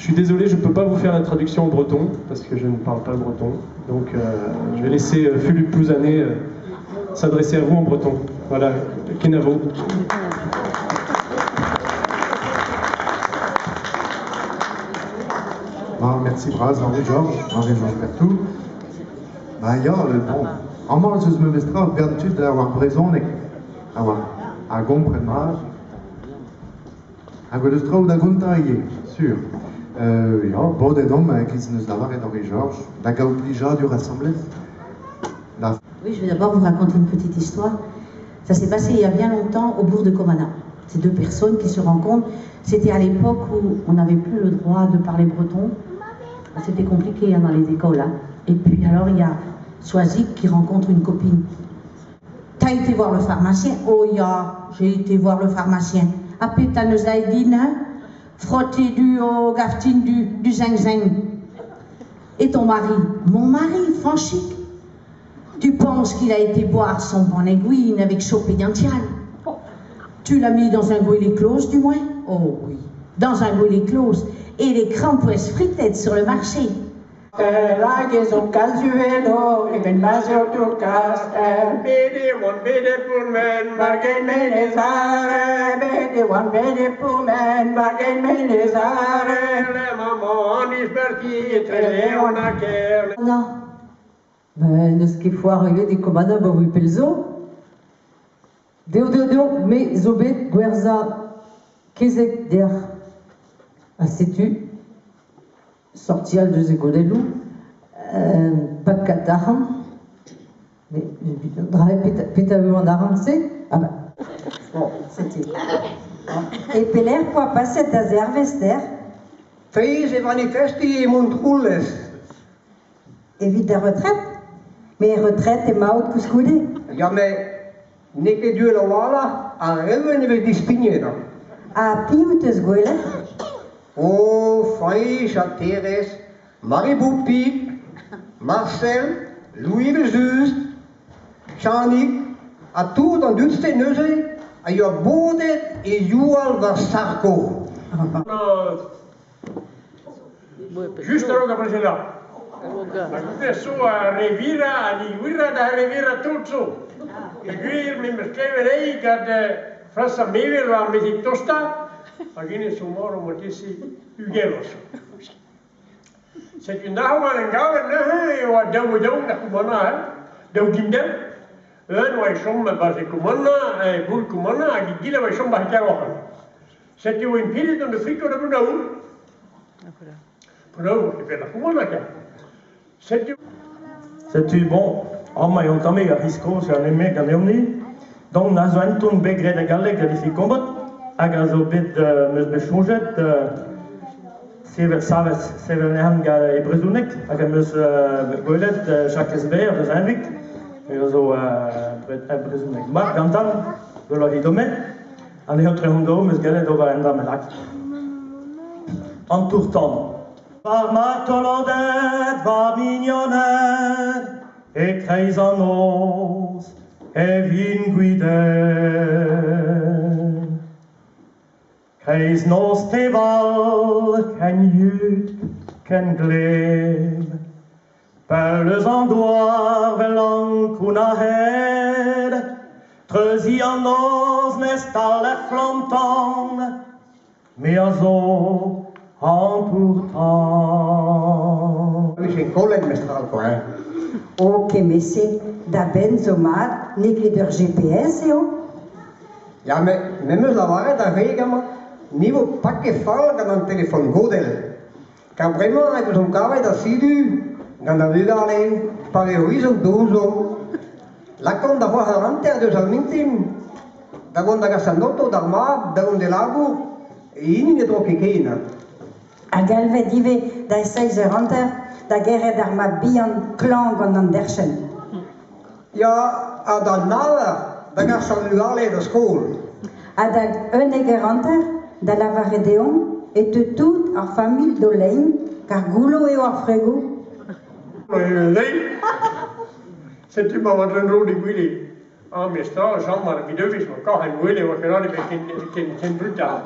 suis désolé, je ne peux pas vous faire la traduction en breton, parce que je ne parle pas breton. Donc je vais laisser Philippe Plouzané s'adresser à vous en breton. Voilà, Kenavo. Merci Braz, Henri-Georges Bertou. Ja, bon, allemaal zoals me bestraft, gratitude avoir brezon, avoir a gomprenmar, a godestrau da gontaille, sûr. Ja, bon des noms qui se nous l'avaient Henri-Georges, da gauplija du rassemblé. Oui, je vais d'abord vous raconter une petite histoire. Ça s'est passé il y a bien longtemps au bourg de Comana. Ces deux personnes qui se rencontrent, c'était à l'époque où on n'avait plus le droit de parler breton. C'était compliqué hein, dans les écoles. Hein. Et puis alors il y a Soisic qui rencontre une copine. T'as été voir le pharmacien? Oh ya, j'ai été voir le pharmacien. Après t'as nous a dit, hein? Frotter du gaftine du zing-zing. Et ton mari? Mon mari, franchique. Tu penses qu'il a été boire son bon aiguine avec chopé d'antial? Tu l'as mis dans un goélet close du moins? Oh oui, dans un goélet close. Et les crampouilles fritaient sur le marché. La maison casuelo, et ben maso tu castel. Bede one bede pour men, bargain menezare. Bede one bede pour men, bargain menezare. Le maman is parti, très on a guerre. Non. Ben, ce qu'il faut arriver des commandes, ben oui, pelzo. Deo, mais zobet, guerza, kezek der. Ah, sais-tu, sorti al de Zegolelou, pas de cataran, mais péta en arancé. Ah ben, bon, c'était. Et Peler, quoi, pas cette azervester? Fais et manifesti et montroules. Évite la retraite? Mais retraite est maud couscoudé. Ja, mais, n'est que Dieu la voilà, à revenir de spigner. À pioutes gueule. Oh, Faïch, Thérèse, Marie Boupi, Marcel, Louis Vesus, Chanik, à tout dans toutes ces neuses, à y a Baudet et Yual Vassarko. Juste roga presela. Adesso revira, rivira da revira tutto. E qui mi scriverei che Frassa Meve la meditosta. Agine sumoro motisi ugelos. C'est une arme en gare et ou deu da kumana, deu gindel. Wa shom ba se kumana e bul kumana agi gila wa shom ba karo. C'est une pile de frico de brunau. Brunau e la kumana ka. C'est bon, en maillon tamé à risco sur les mecs à Léonie. Donc nous avons tout begré de galère que les combat. Aga zo bit meus bechonget, seven hanga e brezunek, aga meus goelet chakes beer deus envik, e zo brezunek. Mark gantan, golo hidome, an eo trehondo meus galet over enda melak. En tourtant. Var martolandet, var mignonet, e kreiz an os, e vin guidet. Keis nos teval, ken jut, ken gleb, perles an doar velang kuna hed, treusi an nos nestal e flamtan, me a zo an pourtant. Oui, c'est collègue mestral quoi, hein. Ok, mais c'est da benzomat, n'écrit GPS, et oh. Ja, mais me la varre da regama. Niveau pakke fall dan een telefoon godel. Kan vraiment avec son travail d'assidu, dans la rue d'aller, par horizon dozo. La con d'avoir un enter de salmintim, d'avoir da gassanotto d'arma, d'avoir de lago, et in ne troque keina. A galve dive da 6 ranter, da guerre d'arma bian clan van Andersen. Ja, a da nada, da gassan nu alle de school. A da un ranter, da la varedeon, et de tout en famille d'Olein, car goulo et orfrego. C'est tu m'as vendu un rôle de guili. Ah, mais ça, Jean-Marc Vidovich, encore un guili, on va faire des brutal.